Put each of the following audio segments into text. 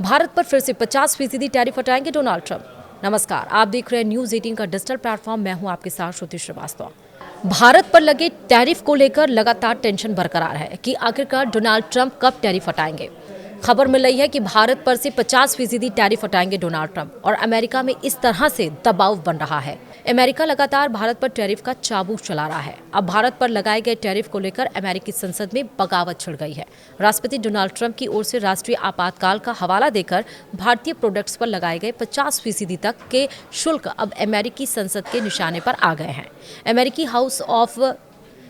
भारत पर फिर से 50% टैरिफ हटाएंगे डोनाल्ड ट्रंप। नमस्कार, आप देख रहे हैं न्यूज 18 का डिजिटल प्लेटफॉर्म। मैं हूं आपके साथ श्रुति श्रीवास्तव। भारत पर लगे टैरिफ को लेकर लगातार टेंशन बरकरार है कि आखिरकार डोनाल्ड ट्रंप कब टैरिफ हटाएंगे। खबर मिल रही है कि भारत पर से 50% टैरिफ हटाएंगे डोनाल्ड ट्रंप और अमेरिका में इस तरह से दबाव बन रहा है। अमेरिका लगातार भारत पर टैरिफ का चाबूक चला रहा है। अब भारत पर लगाए गए टैरिफ को लेकर अमेरिकी संसद में बगावत छिड़ गई है। राष्ट्रपति डोनाल्ड ट्रंप की ओर से राष्ट्रीय आपातकाल का हवाला देकर भारतीय प्रोडक्ट्स पर लगाए गए 50% तक के शुल्क अब अमेरिकी संसद के निशाने पर आ गए हैं। अमेरिकी हाउस ऑफ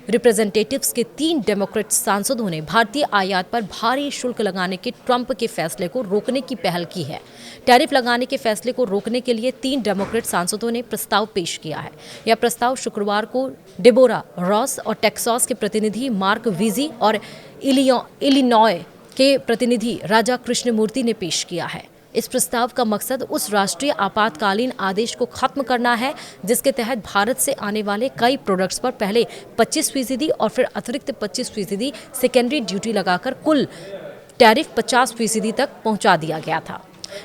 रिप्रेजेंटेटिव्स के 3 डेमोक्रेट सांसदों ने भारतीय आयात पर भारी शुल्क लगाने के ट्रंप के फैसले को रोकने की पहल की है। टैरिफ लगाने के फैसले को रोकने के लिए 3 डेमोक्रेट सांसदों ने प्रस्ताव पेश किया है। यह प्रस्ताव शुक्रवार को डेबोरा रॉस और टेक्सास के प्रतिनिधि मार्क वीजी और इलिनॉय के प्रतिनिधि राजा कृष्णमूर्ति ने पेश किया है। इस प्रस्ताव का मकसद उस राष्ट्रीय आपातकालीन आदेश को खत्म करना है जिसके तहत भारत से आने वाले कई प्रोडक्ट्स पर पहले 25% और फिर अतिरिक्त 25% सेकेंडरी ड्यूटी लगाकर कुल टैरिफ 50% तक पहुंचा दिया गया था।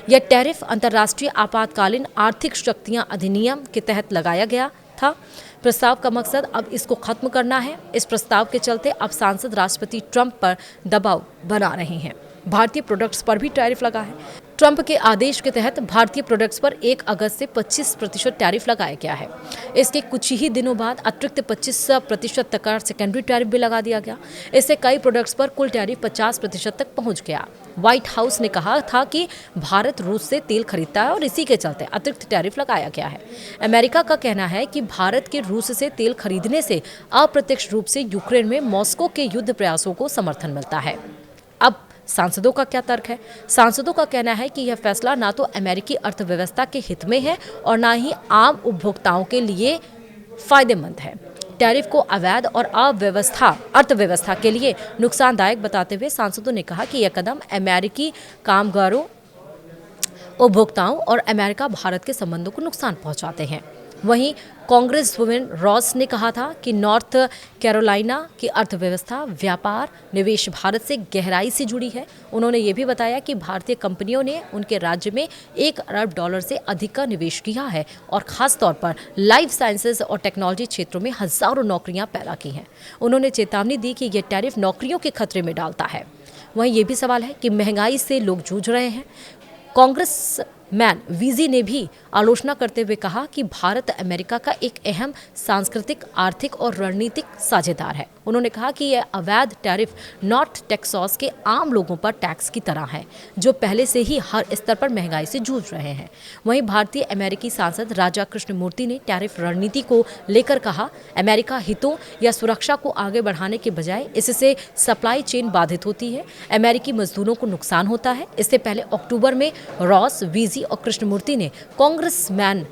यह टैरिफ अंतर्राष्ट्रीय आपातकालीन आर्थिक शक्तियां अधिनियम के तहत लगाया गया था। प्रस्ताव का मकसद अब इसको खत्म करना है। इस प्रस्ताव के चलते अब सांसद राष्ट्रपति ट्रंप पर दबाव बना रहे हैं। भारतीय प्रोडक्ट्स पर भी टैरिफ लगा है। ट्रंप के आदेश के तहत भारतीय प्रोडक्ट्स पर 1 अगस्त से 25% टैरिफ लगाया गया है। इसके कुछ ही दिनों बाद अतिरिक्त 25% तक का सेकेंडरी टैरिफ भी लगा दिया गया। इससे कई प्रोडक्ट्स पर कुल टैरिफ 50% तक पहुंच गया। व्हाइट हाउस ने कहा था कि भारत रूस से तेल खरीदता है और इसी के चलते अतिरिक्त टैरिफ लगाया गया है। अमेरिका का कहना है कि भारत के रूस से तेल खरीदने से अप्रत्यक्ष रूप से यूक्रेन में मॉस्को के युद्ध प्रयासों को समर्थन मिलता है। अब सांसदों का क्या तर्क है? सांसदों का कहना है कि यह फैसला ना तो अमेरिकी अर्थव्यवस्था के हित में है और ना ही आम उपभोक्ताओं के लिए फायदेमंद है। टैरिफ को अवैध और अर्थव्यवस्था के लिए नुकसानदायक बताते हुए सांसदों ने कहा कि यह कदम अमेरिकी कामगारों, उपभोक्ताओं और अमेरिका भारत के संबंधों को नुकसान पहुंचाते हैं। वहीं कांग्रेस वुमेन रॉस ने कहा था कि नॉर्थ कैरोलिना की अर्थव्यवस्था, व्यापार, निवेश भारत से गहराई से जुड़ी है। उन्होंने ये भी बताया कि भारतीय कंपनियों ने उनके राज्य में $1 अरब से अधिक का निवेश किया है और खास तौर पर लाइफ साइंसेज और टेक्नोलॉजी क्षेत्रों में हजारों नौकरियां पैदा की हैं। उन्होंने चेतावनी दी कि यह टैरिफ नौकरियों के खतरे में डालता है। वहीं ये भी सवाल है कि महंगाई से लोग जूझ रहे हैं। कांग्रेस मैन वीजी ने भी आलोचना करते हुए कहा कि भारत अमेरिका का एक अहम सांस्कृतिक, आर्थिक और रणनीतिक साझेदार है। उन्होंने कहा कि यह अवैध टैरिफ नॉर्थ टेक्सास के आम लोगों पर टैक्स की तरह है, जो पहले से ही हर स्तर पर महंगाई से जूझ रहे हैं। वहीं भारतीय अमेरिकी सांसद राजा कृष्णमूर्ति ने टैरिफ रणनीति को लेकर कहा, अमेरिका हितों या सुरक्षा को आगे बढ़ाने के बजाय इससे सप्लाई चेन बाधित होती है, अमेरिकी मजदूरों को नुकसान होता है। इससे पहले अक्टूबर में रॉस, वीजी और कृष्णमूर्ति ने कांग्रेसमैन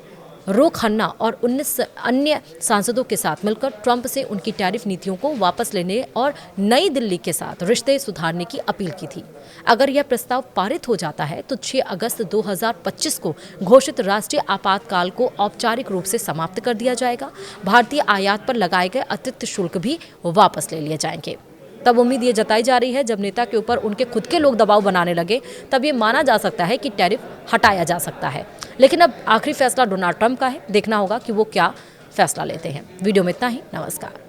रो खन्ना और 19 अन्य सांसदों के साथ मिलकर ट्रंप से उनकी टैरिफ नीतियों को वापस लेने और नई दिल्ली के साथ रिश्ते सुधारने की अपील की थी। अगर यह प्रस्ताव पारित हो जाता है तो 6 अगस्त 2025 को घोषित राष्ट्रीय आपातकाल को औपचारिक रूप से समाप्त कर दिया जाएगा। भारतीय आयात पर लगाए गए अतिरिक्त शुल्क भी वापस ले लिए जाएंगे। तब उम्मीद ये जताई जा रही है जब नेता के ऊपर उनके खुद के लोग दबाव बनाने लगे तब ये माना जा सकता है कि टैरिफ हटाया जा सकता है। लेकिन अब आखिरी फैसला डोनाल्ड ट्रंप का है। देखना होगा कि वो क्या फैसला लेते हैं। वीडियो में इतना ही। नमस्कार।